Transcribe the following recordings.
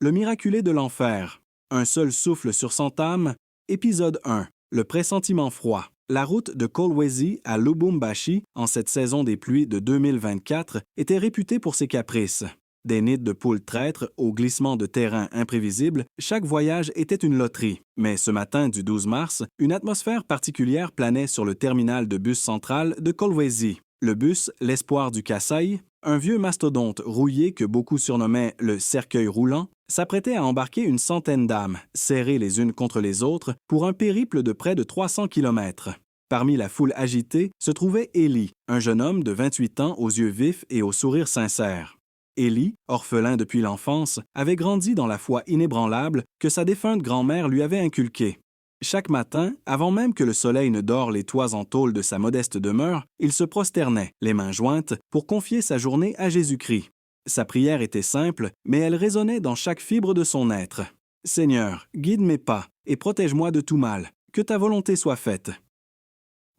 Le miraculé de l'enfer. Un seul souffle sur 100 âmes. Épisode 1. Le pressentiment froid. La route de Kolwezi à Lubumbashi, en cette saison des pluies de 2024, était réputée pour ses caprices. Des nids de poules traîtres au glissement de terrain imprévisible, chaque voyage était une loterie. Mais ce matin du 12 mars, une atmosphère particulière planait sur le terminal de bus central de Kolwezi. Le bus, l'espoir du Kasaï, un vieux mastodonte rouillé que beaucoup surnommaient le cercueil roulant, s'apprêtait à embarquer une centaine d'âmes, serrées les unes contre les autres, pour un périple de près de 300 kilomètres. Parmi la foule agitée se trouvait Élie, un jeune homme de 28 ans aux yeux vifs et au sourire sincère. Élie, orphelin depuis l'enfance, avait grandi dans la foi inébranlable que sa défunte grand-mère lui avait inculquée. Chaque matin, avant même que le soleil ne dore les toits en tôle de sa modeste demeure, il se prosternait, les mains jointes, pour confier sa journée à Jésus-Christ. Sa prière était simple, mais elle résonnait dans chaque fibre de son être. « Seigneur, guide mes pas et protège-moi de tout mal, que ta volonté soit faite. »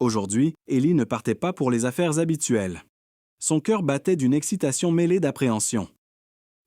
Aujourd'hui, Élie ne partait pas pour les affaires habituelles. Son cœur battait d'une excitation mêlée d'appréhension.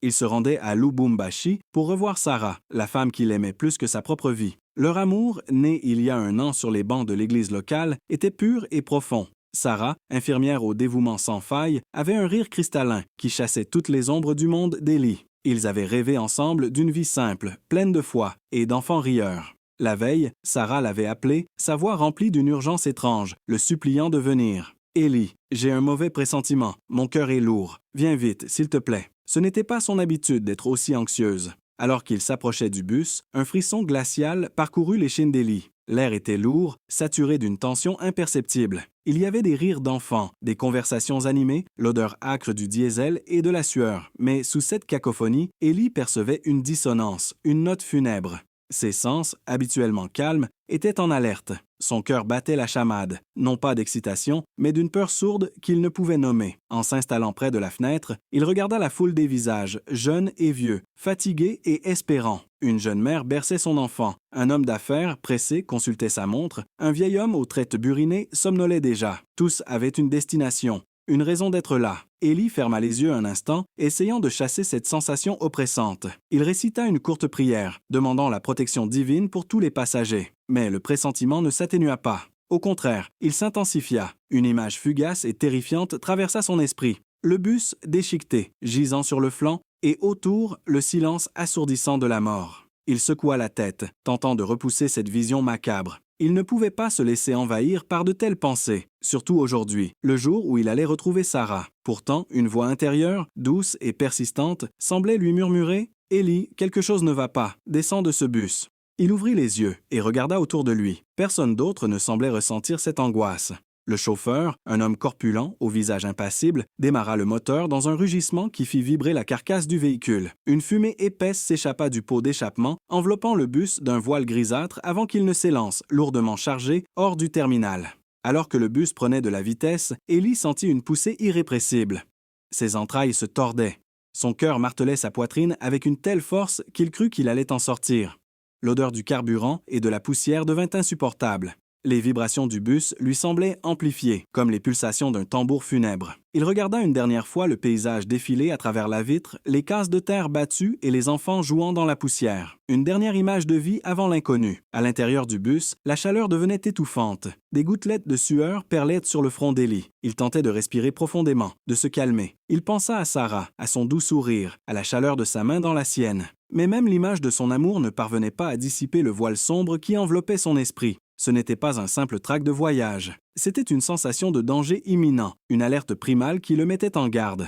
Il se rendait à Lubumbashi pour revoir Sarah, la femme qu'il aimait plus que sa propre vie. Leur amour, né il y a un an sur les bancs de l'église locale, était pur et profond. Sarah, infirmière au dévouement sans faille, avait un rire cristallin qui chassait toutes les ombres du monde d'Élie. Ils avaient rêvé ensemble d'une vie simple, pleine de foi et d'enfants rieurs. La veille, Sarah l'avait appelé, sa voix remplie d'une urgence étrange, le suppliant de venir. « Élie, j'ai un mauvais pressentiment, mon cœur est lourd. Viens vite, s'il te plaît. » Ce n'était pas son habitude d'être aussi anxieuse. Alors qu'il s'approchait du bus, un frisson glacial parcourut l'échine d'Élie. L'air était lourd, saturé d'une tension imperceptible. Il y avait des rires d'enfants, des conversations animées, l'odeur âcre du diesel et de la sueur. Mais sous cette cacophonie, Élie percevait une dissonance, une note funèbre. Ses sens, habituellement calmes, étaient en alerte. Son cœur battait la chamade, non pas d'excitation, mais d'une peur sourde qu'il ne pouvait nommer. En s'installant près de la fenêtre, il regarda la foule des visages, jeunes et vieux, fatigués et espérants. Une jeune mère berçait son enfant. Un homme d'affaires, pressé, consultait sa montre. Un vieil homme aux traites burinées somnolait déjà. Tous avaient une destination, une raison d'être là. Élie ferma les yeux un instant, essayant de chasser cette sensation oppressante. Il récita une courte prière, demandant la protection divine pour tous les passagers. Mais le pressentiment ne s'atténua pas. Au contraire, il s'intensifia. Une image fugace et terrifiante traversa son esprit. Le bus déchiqueté, gisant sur le flanc, et autour, le silence assourdissant de la mort. Il secoua la tête, tentant de repousser cette vision macabre. Il ne pouvait pas se laisser envahir par de telles pensées, surtout aujourd'hui, le jour où il allait retrouver Sarah. Pourtant, une voix intérieure, douce et persistante, semblait lui murmurer « Élie, quelque chose ne va pas, descends de ce bus ». Il ouvrit les yeux et regarda autour de lui. Personne d'autre ne semblait ressentir cette angoisse. Le chauffeur, un homme corpulent, au visage impassible, démarra le moteur dans un rugissement qui fit vibrer la carcasse du véhicule. Une fumée épaisse s'échappa du pot d'échappement, enveloppant le bus d'un voile grisâtre avant qu'il ne s'élance, lourdement chargé, hors du terminal. Alors que le bus prenait de la vitesse, Élie sentit une poussée irrépressible. Ses entrailles se tordaient. Son cœur martelait sa poitrine avec une telle force qu'il crut qu'il allait en sortir. L'odeur du carburant et de la poussière devint insupportable. Les vibrations du bus lui semblaient amplifiées, comme les pulsations d'un tambour funèbre. Il regarda une dernière fois le paysage défiler à travers la vitre, les cases de terre battues et les enfants jouant dans la poussière. Une dernière image de vie avant l'inconnu. À l'intérieur du bus, la chaleur devenait étouffante. Des gouttelettes de sueur perlaient sur le front d'Élie. Il tentait de respirer profondément, de se calmer. Il pensa à Sarah, à son doux sourire, à la chaleur de sa main dans la sienne. Mais même l'image de son amour ne parvenait pas à dissiper le voile sombre qui enveloppait son esprit. Ce n'était pas un simple trac de voyage. C'était une sensation de danger imminent, une alerte primale qui le mettait en garde.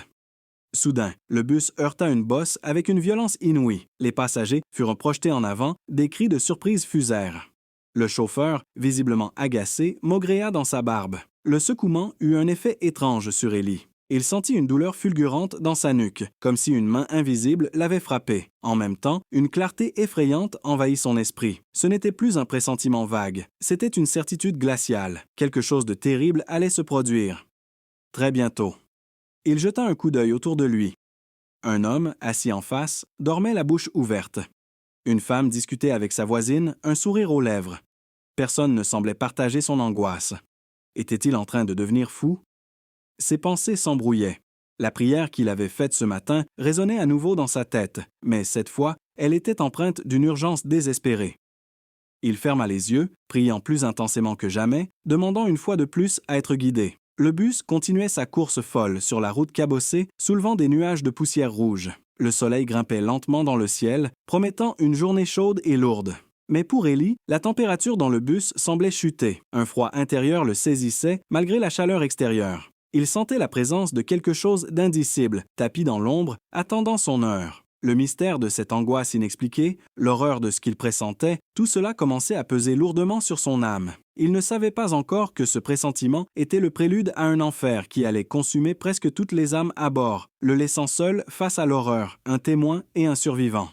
Soudain, le bus heurta une bosse avec une violence inouïe. Les passagers furent projetés en avant, des cris de surprise fusèrent. Le chauffeur, visiblement agacé, maugréa dans sa barbe. Le secouement eut un effet étrange sur Élie. Il sentit une douleur fulgurante dans sa nuque, comme si une main invisible l'avait frappé. En même temps, une clarté effrayante envahit son esprit. Ce n'était plus un pressentiment vague, c'était une certitude glaciale. Quelque chose de terrible allait se produire. Très bientôt. Il jeta un coup d'œil autour de lui. Un homme, assis en face, dormait la bouche ouverte. Une femme discutait avec sa voisine, un sourire aux lèvres. Personne ne semblait partager son angoisse. Était-il en train de devenir fou? Ses pensées s'embrouillaient. La prière qu'il avait faite ce matin résonnait à nouveau dans sa tête, mais cette fois, elle était empreinte d'une urgence désespérée. Il ferma les yeux, priant plus intensément que jamais, demandant une fois de plus à être guidé. Le bus continuait sa course folle sur la route cabossée, soulevant des nuages de poussière rouge. Le soleil grimpait lentement dans le ciel, promettant une journée chaude et lourde. Mais pour Ellie, la température dans le bus semblait chuter. Un froid intérieur le saisissait malgré la chaleur extérieure. Il sentait la présence de quelque chose d'indicible, tapi dans l'ombre, attendant son heure. Le mystère de cette angoisse inexpliquée, l'horreur de ce qu'il pressentait, tout cela commençait à peser lourdement sur son âme. Il ne savait pas encore que ce pressentiment était le prélude à un enfer qui allait consumer presque toutes les âmes à bord, le laissant seul face à l'horreur, un témoin et un survivant.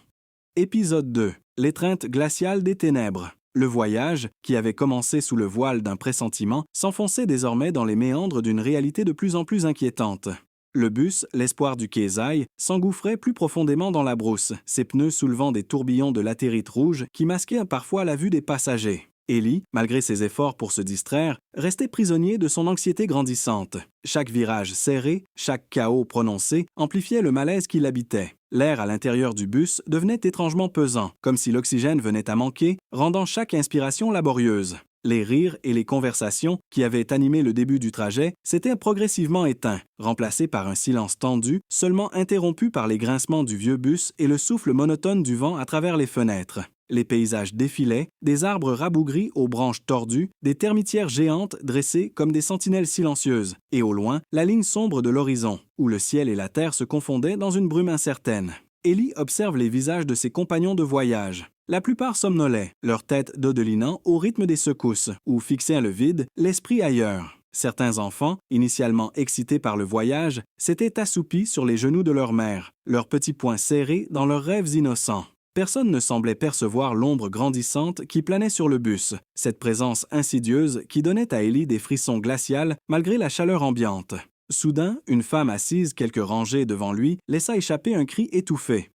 Épisode 2. L'étreinte glaciale des ténèbres. Le voyage, qui avait commencé sous le voile d'un pressentiment, s'enfonçait désormais dans les méandres d'une réalité de plus en plus inquiétante. Le bus, l'espoir du Keisei, s'engouffrait plus profondément dans la brousse, ses pneus soulevant des tourbillons de latérite rouge qui masquaient parfois la vue des passagers. Ellie, malgré ses efforts pour se distraire, restait prisonnier de son anxiété grandissante. Chaque virage serré, chaque chaos prononcé amplifiait le malaise qui l'habitait. L'air à l'intérieur du bus devenait étrangement pesant, comme si l'oxygène venait à manquer, rendant chaque inspiration laborieuse. Les rires et les conversations qui avaient animé le début du trajet s'étaient progressivement éteints, remplacés par un silence tendu, seulement interrompu par les grincements du vieux bus et le souffle monotone du vent à travers les fenêtres. Les paysages défilaient, des arbres rabougris aux branches tordues, des termitières géantes dressées comme des sentinelles silencieuses, et au loin, la ligne sombre de l'horizon, où le ciel et la terre se confondaient dans une brume incertaine. Ellie observe les visages de ses compagnons de voyage. La plupart somnolaient, leurs têtes dodelinant au rythme des secousses, ou fixaient le vide, l'esprit ailleurs. Certains enfants, initialement excités par le voyage, s'étaient assoupis sur les genoux de leur mère, leurs petits poings serrés dans leurs rêves innocents. Personne ne semblait percevoir l'ombre grandissante qui planait sur le bus, cette présence insidieuse qui donnait à Ellie des frissons glacials malgré la chaleur ambiante. Soudain, une femme assise quelques rangées devant lui laissa échapper un cri étouffé.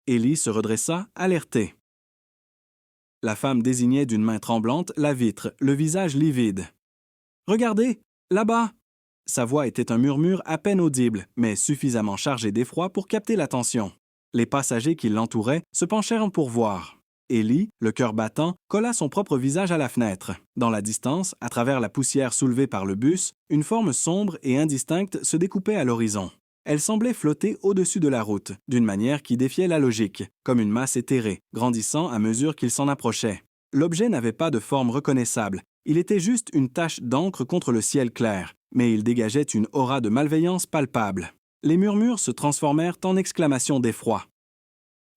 Ellie se redressa, alertée. La femme désignait d'une main tremblante la vitre, le visage livide. « Regardez, là-bas !» Sa voix était un murmure à peine audible, mais suffisamment chargé d'effroi pour capter l'attention. Les passagers qui l'entouraient se penchèrent pour voir. Ellie, le cœur battant, colla son propre visage à la fenêtre. Dans la distance, à travers la poussière soulevée par le bus, une forme sombre et indistincte se découpait à l'horizon. Elle semblait flotter au-dessus de la route, d'une manière qui défiait la logique, comme une masse éthérée, grandissant à mesure qu'il s'en approchait. L'objet n'avait pas de forme reconnaissable, il était juste une tache d'encre contre le ciel clair, mais il dégageait une aura de malveillance palpable. Les murmures se transformèrent en exclamations d'effroi.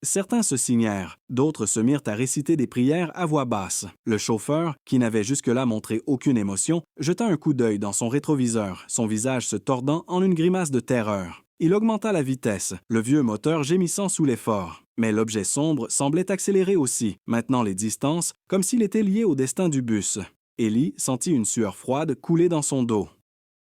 Certains se signèrent, d'autres se mirent à réciter des prières à voix basse. Le chauffeur, qui n'avait jusque-là montré aucune émotion, jeta un coup d'œil dans son rétroviseur, son visage se tordant en une grimace de terreur. Il augmenta la vitesse, le vieux moteur gémissant sous l'effort. Mais l'objet sombre semblait accélérer aussi, maintenant les distances, comme s'il était lié au destin du bus. Ellie sentit une sueur froide couler dans son dos.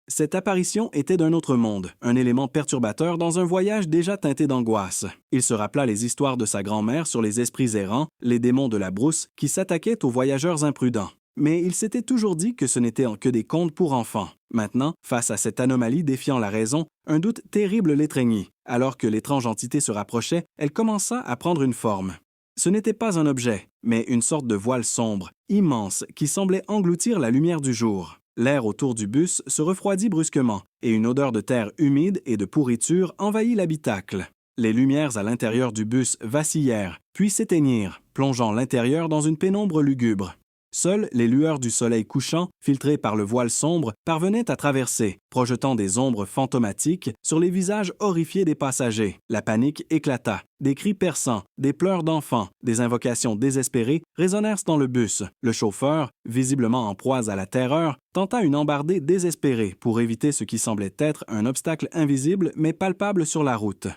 Cette apparition était d'un autre monde, un élément perturbateur dans un voyage déjà teinté d'angoisse. Il se rappela les histoires de sa grand-mère sur les esprits errants, les démons de la brousse qui s'attaquaient aux voyageurs imprudents. Mais il s'était toujours dit que ce n'étaient que des contes pour enfants. Maintenant, face à cette anomalie défiant la raison, un doute terrible l'étreignit. Alors que l'étrange entité se rapprochait, elle commença à prendre une forme. Ce n'était pas un objet, mais une sorte de voile sombre, immense, qui semblait engloutir la lumière du jour. L'air autour du bus se refroidit brusquement, et une odeur de terre humide et de pourriture envahit l'habitacle. Les lumières à l'intérieur du bus vacillèrent, puis s'éteignirent, plongeant l'intérieur dans une pénombre lugubre. Seules les lueurs du soleil couchant, filtrées par le voile sombre, parvenaient à traverser, projetant des ombres fantomatiques sur les visages horrifiés des passagers. La panique éclata. Des cris perçants, des pleurs d'enfants, des invocations désespérées résonnèrent dans le bus. Le chauffeur, visiblement en proie à la terreur, tenta une embardée désespérée pour éviter ce qui semblait être un obstacle invisible mais palpable sur la route.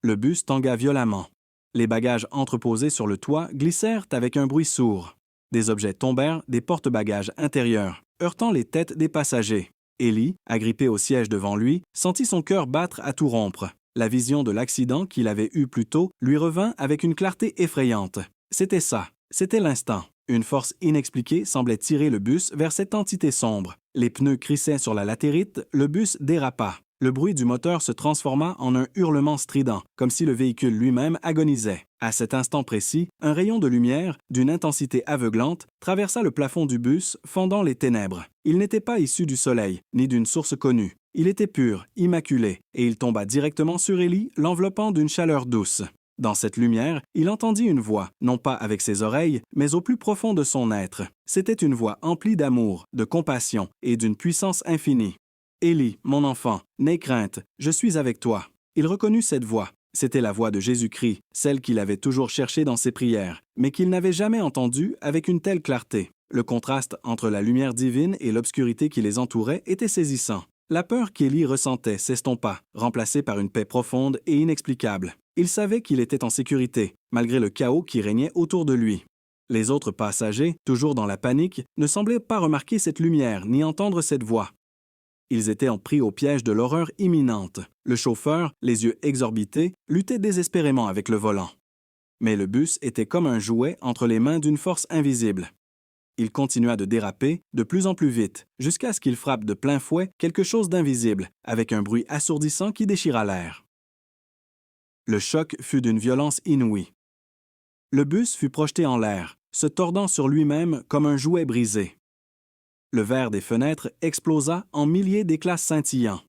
Le bus tangua violemment. Les bagages entreposés sur le toit glissèrent avec un bruit sourd. Des objets tombèrent des porte-bagages intérieurs, heurtant les têtes des passagers. Ellie, agrippée au siège devant lui, sentit son cœur battre à tout rompre. La vision de l'accident qu'il avait eu plus tôt lui revint avec une clarté effrayante. C'était ça, c'était l'instant. Une force inexpliquée semblait tirer le bus vers cette entité sombre. Les pneus crissaient sur la latérite, le bus dérapa. Le bruit du moteur se transforma en un hurlement strident, comme si le véhicule lui-même agonisait. À cet instant précis, un rayon de lumière, d'une intensité aveuglante, traversa le plafond du bus, fendant les ténèbres. Il n'était pas issu du soleil, ni d'une source connue. Il était pur, immaculé, et il tomba directement sur Ellie, l'enveloppant d'une chaleur douce. Dans cette lumière, il entendit une voix, non pas avec ses oreilles, mais au plus profond de son être. C'était une voix emplie d'amour, de compassion et d'une puissance infinie. « Ellie, mon enfant, n'aie crainte, je suis avec toi. » Il reconnut cette voix. C'était la voix de Jésus-Christ, celle qu'il avait toujours cherchée dans ses prières, mais qu'il n'avait jamais entendue avec une telle clarté. Le contraste entre la lumière divine et l'obscurité qui les entourait était saisissant. La peur qu'Ellie ressentait s'estompa, remplacée par une paix profonde et inexplicable. Il savait qu'il était en sécurité, malgré le chaos qui régnait autour de lui. Les autres passagers, toujours dans la panique, ne semblaient pas remarquer cette lumière ni entendre cette voix. Ils étaient pris au piège de l'horreur imminente. Le chauffeur, les yeux exorbités, luttait désespérément avec le volant. Mais le bus était comme un jouet entre les mains d'une force invisible. Il continua de déraper, de plus en plus vite, jusqu'à ce qu'il frappe de plein fouet quelque chose d'invisible, avec un bruit assourdissant qui déchira l'air. Le choc fut d'une violence inouïe. Le bus fut projeté en l'air, se tordant sur lui-même comme un jouet brisé. Le verre des fenêtres explosa en milliers d'éclats scintillants.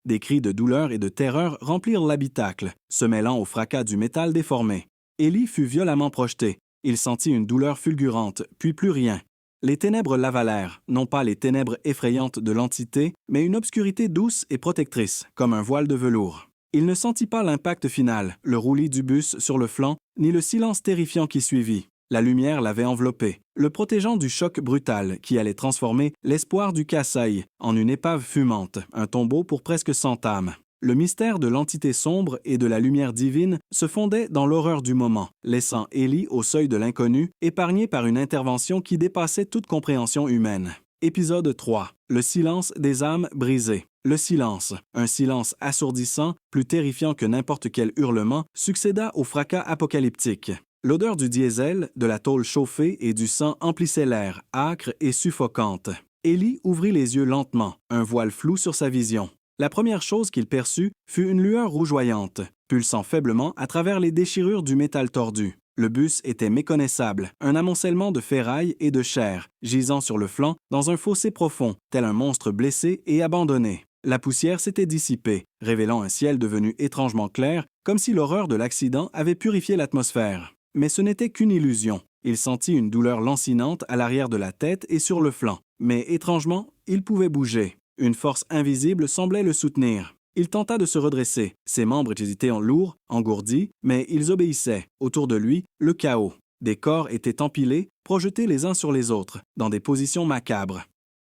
Des cris de douleur et de terreur remplirent l'habitacle, se mêlant au fracas du métal déformé. Ellie fut violemment projeté. Il sentit une douleur fulgurante, puis plus rien. Les ténèbres l'avalèrent, non pas les ténèbres effrayantes de l'entité, mais une obscurité douce et protectrice, comme un voile de velours. Il ne sentit pas l'impact final, le roulis du bus sur le flanc, ni le silence terrifiant qui suivit. La lumière l'avait enveloppé, le protégeant du choc brutal qui allait transformer l'espoir du Kasaï en une épave fumante, un tombeau pour presque 100 âmes. Le mystère de l'entité sombre et de la lumière divine se fondait dans l'horreur du moment, laissant Ellie au seuil de l'inconnu, épargnée par une intervention qui dépassait toute compréhension humaine. Épisode 3. Le silence des âmes brisées. Le silence, un silence assourdissant, plus terrifiant que n'importe quel hurlement, succéda au fracas apocalyptique. L'odeur du diesel, de la tôle chauffée et du sang emplissait l'air, âcre et suffocante. Ellie ouvrit les yeux lentement, un voile flou sur sa vision. La première chose qu'il perçut fut une lueur rougeoyante, pulsant faiblement à travers les déchirures du métal tordu. Le bus était méconnaissable, un amoncellement de ferraille et de chair, gisant sur le flanc dans un fossé profond, tel un monstre blessé et abandonné. La poussière s'était dissipée, révélant un ciel devenu étrangement clair, comme si l'horreur de l'accident avait purifié l'atmosphère. Mais ce n'était qu'une illusion. Il sentit une douleur lancinante à l'arrière de la tête et sur le flanc. Mais étrangement, il pouvait bouger. Une force invisible semblait le soutenir. Il tenta de se redresser. Ses membres étaient lourds, engourdis, mais ils obéissaient. Autour de lui, le chaos. Des corps étaient empilés, projetés les uns sur les autres, dans des positions macabres.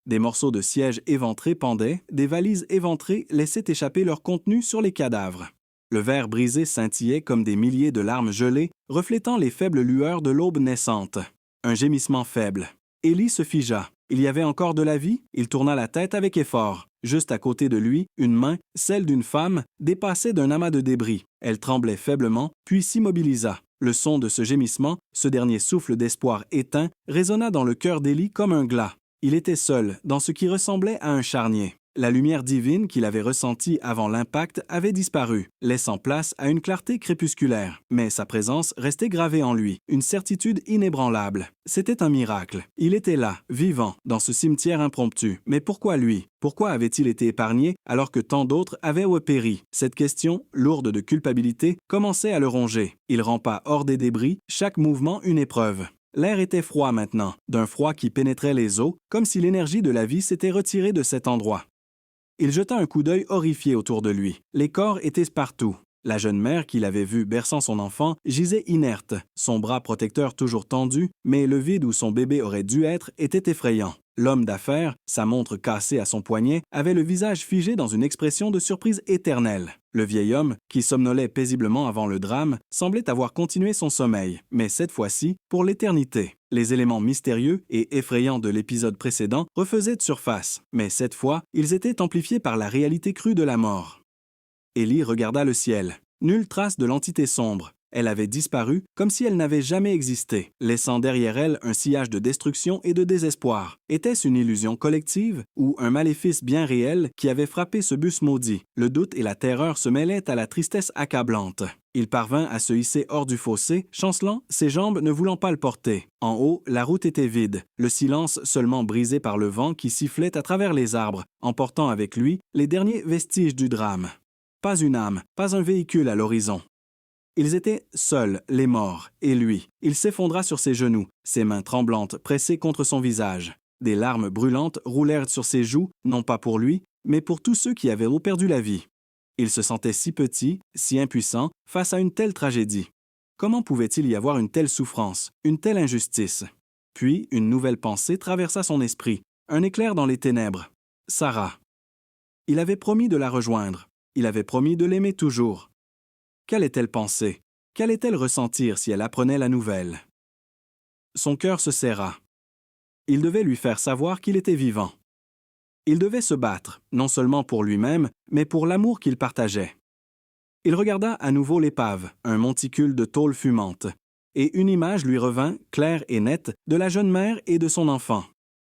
Des morceaux de siège éventrés pendaient, des valises éventrées laissaient échapper leur contenu sur les cadavres. Le verre brisé scintillait comme des milliers de larmes gelées, reflétant les faibles lueurs de l'aube naissante. Un gémissement faible. Ellie se figea. Il y avait encore de la vie? Il tourna la tête avec effort. Juste à côté de lui, une main, celle d'une femme, dépassait d'un amas de débris. Elle tremblait faiblement, puis s'immobilisa. Le son de ce gémissement, ce dernier souffle d'espoir éteint, résonna dans le cœur d'Ellie comme un glas. Il était seul, dans ce qui ressemblait à un charnier. La lumière divine qu'il avait ressentie avant l'impact avait disparu, laissant place à une clarté crépusculaire. Mais sa présence restait gravée en lui, une certitude inébranlable. C'était un miracle. Il était là, vivant, dans ce cimetière impromptu. Mais pourquoi lui? Pourquoi avait-il été épargné alors que tant d'autres avaient péri? Cette question, lourde de culpabilité, commençait à le ronger. Il rampa hors des débris, chaque mouvement une épreuve. L'air était froid maintenant, d'un froid qui pénétrait les os, comme si l'énergie de la vie s'était retirée de cet endroit. Il jeta un coup d'œil horrifié autour de lui. Les corps étaient partout. La jeune mère qu'il avait vue berçant son enfant gisait inerte, son bras protecteur toujours tendu, mais le vide où son bébé aurait dû être était effrayant. L'homme d'affaires, sa montre cassée à son poignet, avait le visage figé dans une expression de surprise éternelle. Le vieil homme, qui somnolait paisiblement avant le drame, semblait avoir continué son sommeil, mais cette fois-ci, pour l'éternité. Les éléments mystérieux et effrayants de l'épisode précédent refaisaient de surface, mais cette fois, ils étaient amplifiés par la réalité crue de la mort. Ellie regarda le ciel. Nulle trace de l'entité sombre. Elle avait disparu comme si elle n'avait jamais existé, laissant derrière elle un sillage de destruction et de désespoir. Était-ce une illusion collective ou un maléfice bien réel qui avait frappé ce bus maudit? Le doute et la terreur se mêlaient à la tristesse accablante. Il parvint à se hisser hors du fossé, chancelant, ses jambes ne voulant pas le porter. En haut, la route était vide, le silence seulement brisé par le vent qui sifflait à travers les arbres, emportant avec lui les derniers vestiges du drame. Pas une âme, pas un véhicule à l'horizon. Ils étaient seuls, les morts, et lui. Il s'effondra sur ses genoux, ses mains tremblantes pressées contre son visage. Des larmes brûlantes roulèrent sur ses joues, non pas pour lui, mais pour tous ceux qui avaient perdu la vie. Il se sentait si petit, si impuissant, face à une telle tragédie. Comment pouvait-il y avoir une telle souffrance, une telle injustice? Puis, une nouvelle pensée traversa son esprit, un éclair dans les ténèbres. Sarah. Il avait promis de la rejoindre. Il avait promis de l'aimer toujours. Qu'allait-elle penser? Qu'allait-elle ressentir si elle apprenait la nouvelle? Son cœur se serra. Il devait lui faire savoir qu'il était vivant. Il devait se battre, non seulement pour lui-même, mais pour l'amour qu'il partageait. Il regarda à nouveau l'épave, un monticule de tôle fumante, et une image lui revint, claire et nette, de la jeune mère et de son enfant.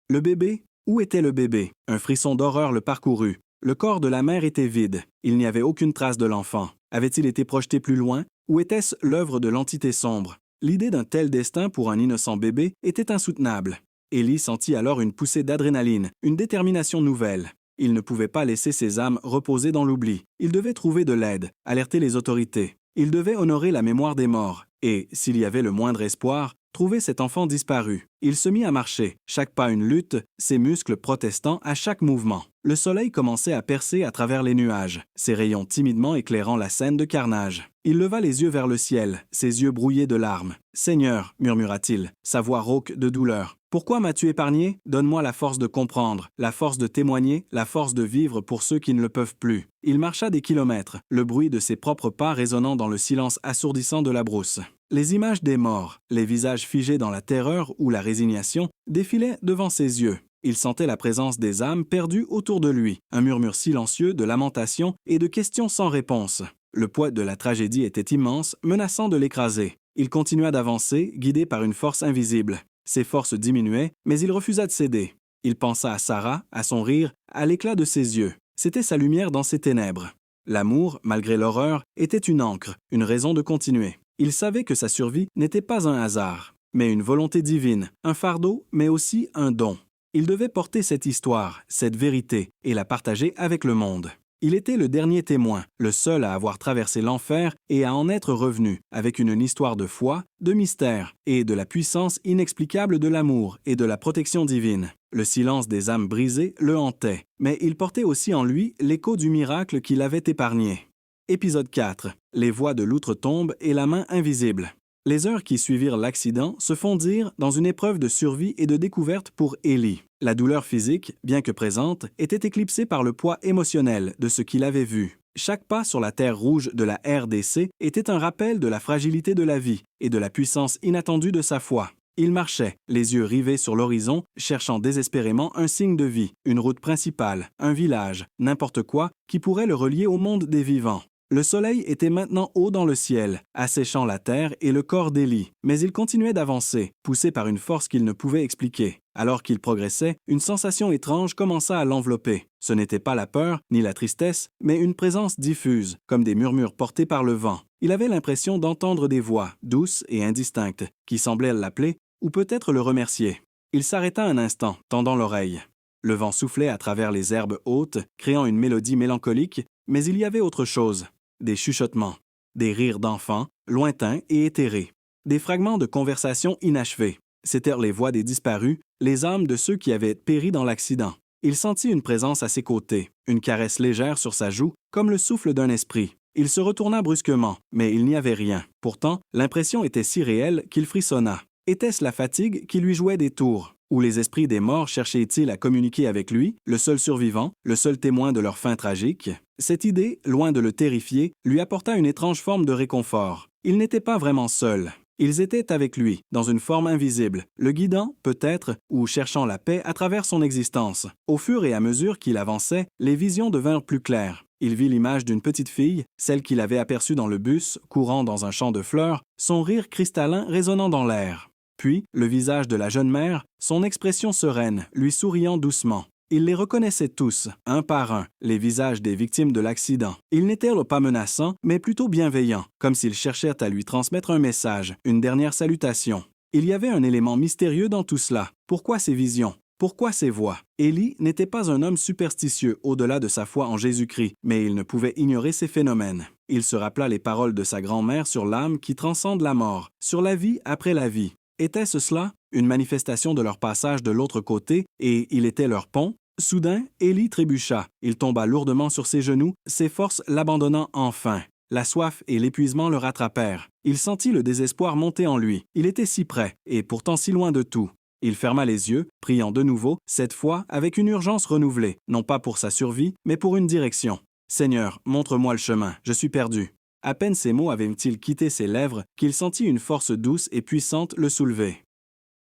Le bébé? Où était le bébé? Un frisson d'horreur le parcourut. Le corps de la mère était vide. Il n'y avait aucune trace de l'enfant. Avait-il été projeté plus loin? Ou était-ce l'œuvre de l'entité sombre? L'idée d'un tel destin pour un innocent bébé était insoutenable. Élie sentit alors une poussée d'adrénaline, une détermination nouvelle. Il ne pouvait pas laisser ses âmes reposer dans l'oubli. Il devait trouver de l'aide, alerter les autorités. Il devait honorer la mémoire des morts et, s'il y avait le moindre espoir, trouver cet enfant disparu. Il se mit à marcher, chaque pas une lutte, ses muscles protestant à chaque mouvement. Le soleil commençait à percer à travers les nuages, ses rayons timidement éclairant la scène de carnage. Il leva les yeux vers le ciel, ses yeux brouillés de larmes. « Seigneur, murmura-t-il, sa voix rauque de douleur, pourquoi m'as-tu épargné? Donne-moi la force de comprendre, la force de témoigner, la force de vivre pour ceux qui ne le peuvent plus. » Il marcha des kilomètres, le bruit de ses propres pas résonnant dans le silence assourdissant de la brousse. Les images des morts, les visages figés dans la terreur ou la résignation, défilaient devant ses yeux. Il sentait la présence des âmes perdues autour de lui, un murmure silencieux de lamentations et de questions sans réponse. Le poids de la tragédie était immense, menaçant de l'écraser. Il continua d'avancer, guidé par une force invisible. Ses forces diminuaient, mais il refusa de céder. Il pensa à Sarah, à son rire, à l'éclat de ses yeux. C'était sa lumière dans ses ténèbres. L'amour, malgré l'horreur, était une ancre, une raison de continuer. Il savait que sa survie n'était pas un hasard, mais une volonté divine, un fardeau, mais aussi un don. Il devait porter cette histoire, cette vérité, et la partager avec le monde. Il était le dernier témoin, le seul à avoir traversé l'enfer et à en être revenu, avec une histoire de foi, de mystère et de la puissance inexplicable de l'amour et de la protection divine. Le silence des âmes brisées le hantait, mais il portait aussi en lui l'écho du miracle qui l'avait épargné. Épisode 4. Les voix de l'outre-tombe et la main invisible. Les heures qui suivirent l'accident se fondirent dans une épreuve de survie et de découverte pour Élie. La douleur physique, bien que présente, était éclipsée par le poids émotionnel de ce qu'il avait vu. Chaque pas sur la terre rouge de la RDC était un rappel de la fragilité de la vie et de la puissance inattendue de sa foi. Il marchait, les yeux rivés sur l'horizon, cherchant désespérément un signe de vie, une route principale, un village, n'importe quoi qui pourrait le relier au monde des vivants. Le soleil était maintenant haut dans le ciel, asséchant la terre et le corps d'Élie, mais il continuait d'avancer, poussé par une force qu'il ne pouvait expliquer. Alors qu'il progressait, une sensation étrange commença à l'envelopper. Ce n'était pas la peur, ni la tristesse, mais une présence diffuse, comme des murmures portés par le vent. Il avait l'impression d'entendre des voix, douces et indistinctes, qui semblaient l'appeler, ou peut-être le remercier. Il s'arrêta un instant, tendant l'oreille. Le vent soufflait à travers les herbes hautes, créant une mélodie mélancolique, mais il y avait autre chose. Des chuchotements, des rires d'enfants, lointains et éthérés, des fragments de conversations inachevées. C'étaient les voix des disparus, les âmes de ceux qui avaient péri dans l'accident. Il sentit une présence à ses côtés, une caresse légère sur sa joue, comme le souffle d'un esprit. Il se retourna brusquement, mais il n'y avait rien. Pourtant, l'impression était si réelle qu'il frissonna. Était-ce la fatigue qui lui jouait des tours? Ou les esprits des morts cherchaient-ils à communiquer avec lui, le seul survivant, le seul témoin de leur fin tragique? Cette idée, loin de le terrifier, lui apporta une étrange forme de réconfort. Il n'était pas vraiment seul. Ils étaient avec lui, dans une forme invisible, le guidant, peut-être, ou cherchant la paix à travers son existence. Au fur et à mesure qu'il avançait, les visions devinrent plus claires. Il vit l'image d'une petite fille, celle qu'il avait aperçue dans le bus, courant dans un champ de fleurs, son rire cristallin résonnant dans l'air. Puis, le visage de la jeune mère, son expression sereine, lui souriant doucement. Il les reconnaissait tous, un par un, les visages des victimes de l'accident. Ils n'étaient pas menaçants, mais plutôt bienveillants, comme s'ils cherchèrent à lui transmettre un message, une dernière salutation. Il y avait un élément mystérieux dans tout cela. Pourquoi ces visions? Pourquoi ces voix? Élie n'était pas un homme superstitieux au-delà de sa foi en Jésus-Christ, mais il ne pouvait ignorer ces phénomènes. Il se rappela les paroles de sa grand-mère sur l'âme qui transcende la mort, sur la vie après la vie. Était-ce cela? Une manifestation de leur passage de l'autre côté, et il était leur pont? Soudain, Élie trébucha. Il tomba lourdement sur ses genoux, ses forces l'abandonnant enfin. La soif et l'épuisement le rattrapèrent. Il sentit le désespoir monter en lui. Il était si près, et pourtant si loin de tout. Il ferma les yeux, priant de nouveau, cette fois avec une urgence renouvelée, non pas pour sa survie, mais pour une direction. « Seigneur, montre-moi le chemin, je suis perdu. » À peine ces mots avaient-ils quitté ses lèvres qu'il sentit une force douce et puissante le soulever.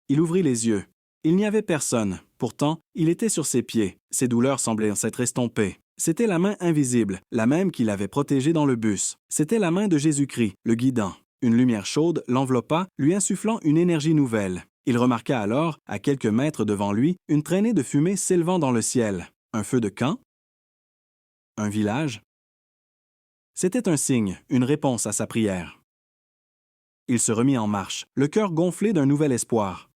Il ouvrit les yeux. Il n'y avait personne. Pourtant, il était sur ses pieds. Ses douleurs semblaient s'être estompées. C'était la main invisible, la même qui l'avait protégé dans le bus. C'était la main de Jésus-Christ, le guidant. Une lumière chaude l'enveloppa, lui insufflant une énergie nouvelle. Il remarqua alors, à quelques mètres devant lui, une traînée de fumée s'élevant dans le ciel. Un feu de camp? Un village? C'était un signe, une réponse à sa prière. Il se remit en marche, le cœur gonflé d'un nouvel espoir.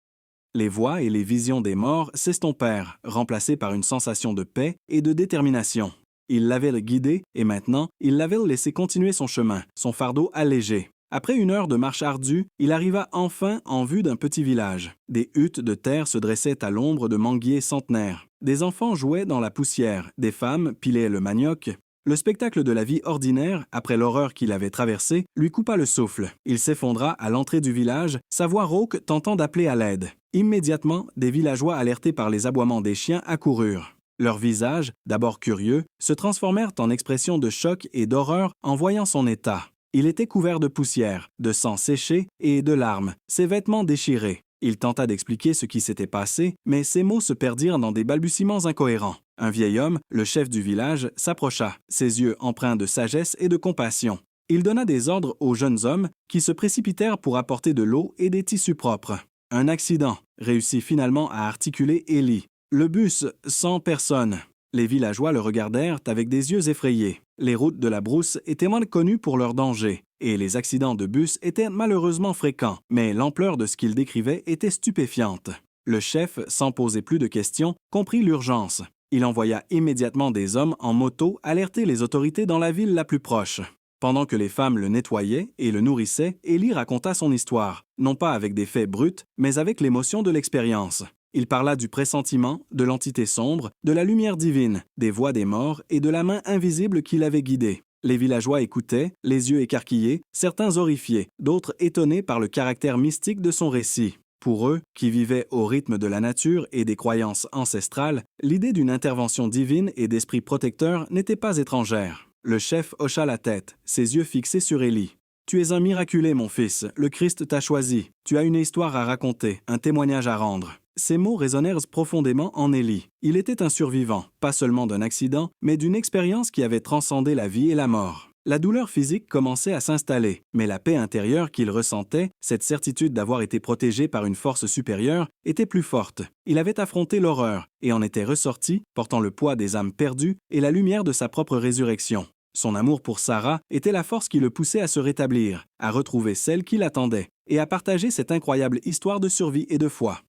Les voix et les visions des morts s'estompèrent, remplacées par une sensation de paix et de détermination. Il l'avait guidé et maintenant, il l'avait laissé continuer son chemin, son fardeau allégé. Après une heure de marche ardue, il arriva enfin en vue d'un petit village. Des huttes de terre se dressaient à l'ombre de manguiers centenaires. Des enfants jouaient dans la poussière, des femmes pilaient le manioc. Le spectacle de la vie ordinaire, après l'horreur qu'il avait traversée, lui coupa le souffle. Il s'effondra à l'entrée du village, sa voix rauque tentant d'appeler à l'aide. Immédiatement, des villageois alertés par les aboiements des chiens accoururent. Leurs visages, d'abord curieux, se transformèrent en expressions de choc et d'horreur en voyant son état. Il était couvert de poussière, de sang séché et de larmes, ses vêtements déchirés. Il tenta d'expliquer ce qui s'était passé, mais ses mots se perdirent dans des balbutiements incohérents. Un vieil homme, le chef du village, s'approcha, ses yeux empreints de sagesse et de compassion. Il donna des ordres aux jeunes hommes qui se précipitèrent pour apporter de l'eau et des tissus propres. Un accident réussit finalement à articuler Élie. Le bus, sans personne. Les villageois le regardèrent avec des yeux effrayés. Les routes de la brousse étaient mal connues pour leur danger, et les accidents de bus étaient malheureusement fréquents, mais l'ampleur de ce qu'il décrivait était stupéfiante. Le chef, sans poser plus de questions, comprit l'urgence. Il envoya immédiatement des hommes en moto alerter les autorités dans la ville la plus proche. Pendant que les femmes le nettoyaient et le nourrissaient, Élie raconta son histoire, non pas avec des faits bruts, mais avec l'émotion de l'expérience. Il parla du pressentiment, de l'entité sombre, de la lumière divine, des voix des morts et de la main invisible qui l'avait guidé. Les villageois écoutaient, les yeux écarquillés, certains horrifiés, d'autres étonnés par le caractère mystique de son récit. Pour eux, qui vivaient au rythme de la nature et des croyances ancestrales, l'idée d'une intervention divine et d'esprit protecteur n'était pas étrangère. Le chef hocha la tête, ses yeux fixés sur Élie. « Tu es un miraculé, mon fils, le Christ t'a choisi. Tu as une histoire à raconter, un témoignage à rendre. » Ces mots résonnèrent profondément en Élie. Il était un survivant, pas seulement d'un accident, mais d'une expérience qui avait transcendé la vie et la mort. La douleur physique commençait à s'installer, mais la paix intérieure qu'il ressentait, cette certitude d'avoir été protégé par une force supérieure, était plus forte. Il avait affronté l'horreur et en était ressorti, portant le poids des âmes perdues et la lumière de sa propre résurrection. Son amour pour Sarah était la force qui le poussait à se rétablir, à retrouver celle qui l'attendait et à partager cette incroyable histoire de survie et de foi.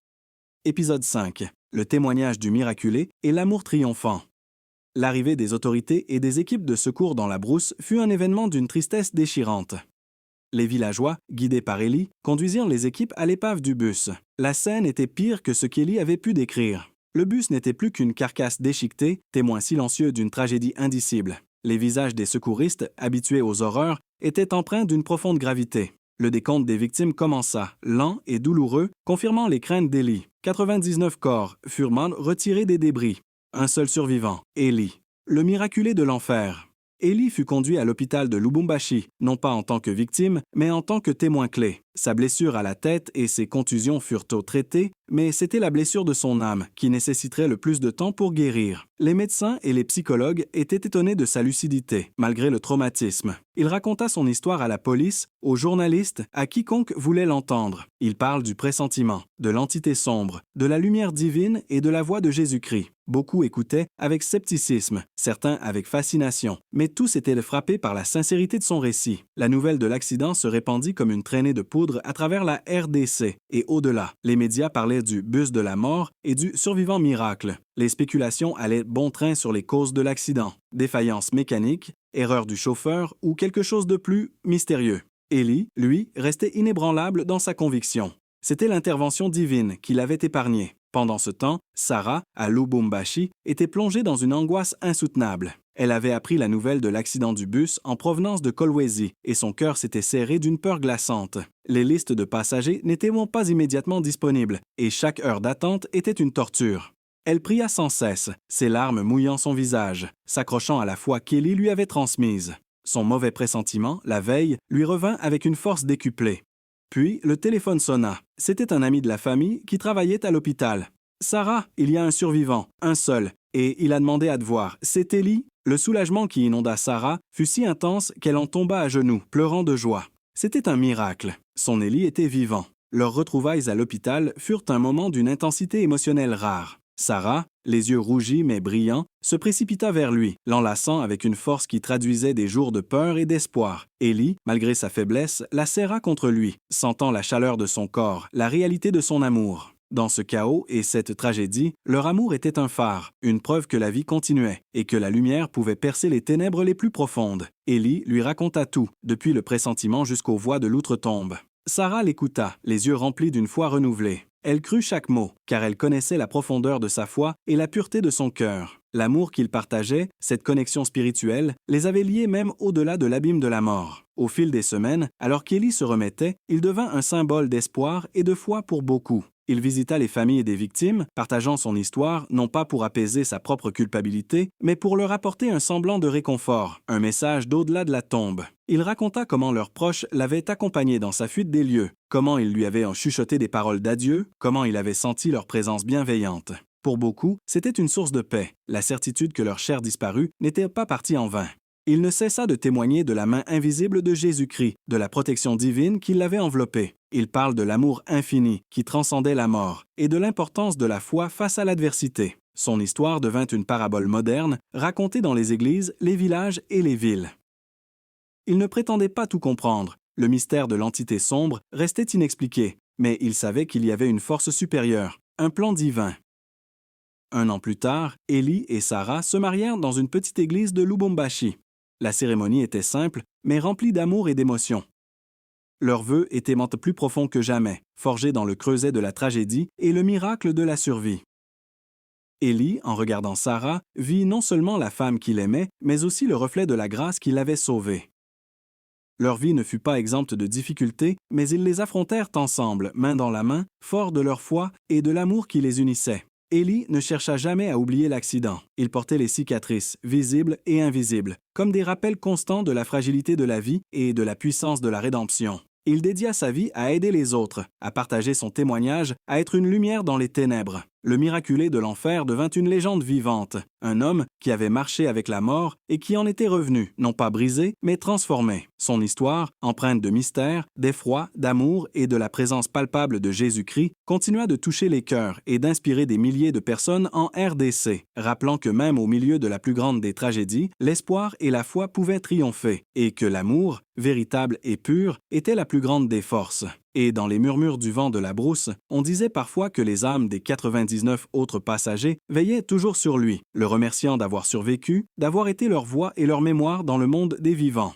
Épisode 5. Le témoignage du miraculé et l'amour triomphant. L'arrivée des autorités et des équipes de secours dans la brousse fut un événement d'une tristesse déchirante. Les villageois, guidés par Élie, conduisirent les équipes à l'épave du bus. La scène était pire que ce qu'Élie avait pu décrire. Le bus n'était plus qu'une carcasse déchiquetée, témoin silencieux d'une tragédie indicible. Les visages des secouristes, habitués aux horreurs, étaient empreints d'une profonde gravité. Le décompte des victimes commença, lent et douloureux, confirmant les craintes d'Élie. 99 corps furent retirés des débris. Un seul survivant, Élie, le miraculé de l'enfer. Élie fut conduit à l'hôpital de Lubumbashi, non pas en tant que victime, mais en tant que témoin clé. Sa blessure à la tête et ses contusions furent tôt traitées, mais c'était la blessure de son âme qui nécessiterait le plus de temps pour guérir. Les médecins et les psychologues étaient étonnés de sa lucidité, malgré le traumatisme. Il raconta son histoire à la police, aux journalistes, à quiconque voulait l'entendre. Il parle du pressentiment, de l'entité sombre, de la lumière divine et de la voix de Jésus-Christ. Beaucoup écoutaient avec scepticisme, certains avec fascination, mais tous étaient frappés par la sincérité de son récit. La nouvelle de l'accident se répandit comme une traînée de poudre à travers la RDC et au-delà. Les médias parlaient du bus de la mort et du survivant miracle. Les spéculations allaient bon train sur les causes de l'accident, défaillance mécanique, erreur du chauffeur ou quelque chose de plus mystérieux. Élie, lui, restait inébranlable dans sa conviction. C'était l'intervention divine qui l'avait épargné. Pendant ce temps, Sarah, à Lubumbashi, était plongée dans une angoisse insoutenable. Elle avait appris la nouvelle de l'accident du bus en provenance de Kolwezi et son cœur s'était serré d'une peur glaçante. Les listes de passagers n'étaient pas immédiatement disponibles et chaque heure d'attente était une torture. Elle pria sans cesse, ses larmes mouillant son visage, s'accrochant à la foi qu'Élie lui avait transmise. Son mauvais pressentiment, la veille, lui revint avec une force décuplée. Puis, le téléphone sonna. C'était un ami de la famille qui travaillait à l'hôpital. « Sarah, il y a un survivant, un seul, et il a demandé à te voir. C'est Élie ?» Le soulagement qui inonda Sarah fut si intense qu'elle en tomba à genoux, pleurant de joie. C'était un miracle. Son Élie était vivant. Leurs retrouvailles à l'hôpital furent un moment d'une intensité émotionnelle rare. Sarah, les yeux rougis mais brillants, se précipita vers lui, l'enlaçant avec une force qui traduisait des jours de peur et d'espoir. Élie, malgré sa faiblesse, la serra contre lui, sentant la chaleur de son corps, la réalité de son amour. Dans ce chaos et cette tragédie, leur amour était un phare, une preuve que la vie continuait et que la lumière pouvait percer les ténèbres les plus profondes. Élie lui raconta tout, depuis le pressentiment jusqu'aux voix de l'outre-tombe. Sarah l'écouta, les yeux remplis d'une foi renouvelée. Elle crut chaque mot, car elle connaissait la profondeur de sa foi et la pureté de son cœur. L'amour qu'ils partageaient, cette connexion spirituelle, les avait liés même au-delà de l'abîme de la mort. Au fil des semaines, alors qu'Élie se remettait, il devint un symbole d'espoir et de foi pour beaucoup. Il visita les familles des victimes, partageant son histoire, non pas pour apaiser sa propre culpabilité, mais pour leur apporter un semblant de réconfort, un message d'au-delà de la tombe. Il raconta comment leurs proches l'avaient accompagné dans sa fuite des lieux, comment ils lui avaient chuchoté des paroles d'adieu, comment il avait senti leur présence bienveillante. Pour beaucoup, c'était une source de paix, la certitude que leur chair disparue n'était pas partie en vain. Il ne cessa de témoigner de la main invisible de Jésus-Christ, de la protection divine qui l'avait enveloppé. Il parle de l'amour infini qui transcendait la mort et de l'importance de la foi face à l'adversité. Son histoire devint une parabole moderne, racontée dans les églises, les villages et les villes. Il ne prétendait pas tout comprendre. Le mystère de l'entité sombre restait inexpliqué, mais il savait qu'il y avait une force supérieure, un plan divin. 1 an plus tard, Élie et Sarah se marièrent dans une petite église de Lubumbashi. La cérémonie était simple, mais remplie d'amour et d'émotion. Leurs vœux étaient plus profonds que jamais, forgés dans le creuset de la tragédie et le miracle de la survie. Élie, en regardant Sarah, vit non seulement la femme qu'il aimait, mais aussi le reflet de la grâce qui l'avait sauvée. Leur vie ne fut pas exempte de difficultés, mais ils les affrontèrent ensemble, main dans la main, forts de leur foi et de l'amour qui les unissait. Élie ne chercha jamais à oublier l'accident. Il portait les cicatrices, visibles et invisibles, comme des rappels constants de la fragilité de la vie et de la puissance de la rédemption. Il dédia sa vie à aider les autres, à partager son témoignage, à être une lumière dans les ténèbres. Le miraculé de l'enfer devint une légende vivante, un homme qui avait marché avec la mort et qui en était revenu, non pas brisé, mais transformé. Son histoire, empreinte de mystère, d'effroi, d'amour et de la présence palpable de Jésus-Christ, continua de toucher les cœurs et d'inspirer des milliers de personnes en RDC, rappelant que même au milieu de la plus grande des tragédies, l'espoir et la foi pouvaient triompher, et que l'amour, véritable et pur, était la plus grande des forces. Et dans les murmures du vent de la brousse, on disait parfois que les âmes des 99 autres passagers veillaient toujours sur lui, le remerciant d'avoir survécu, d'avoir été leur voix et leur mémoire dans le monde des vivants.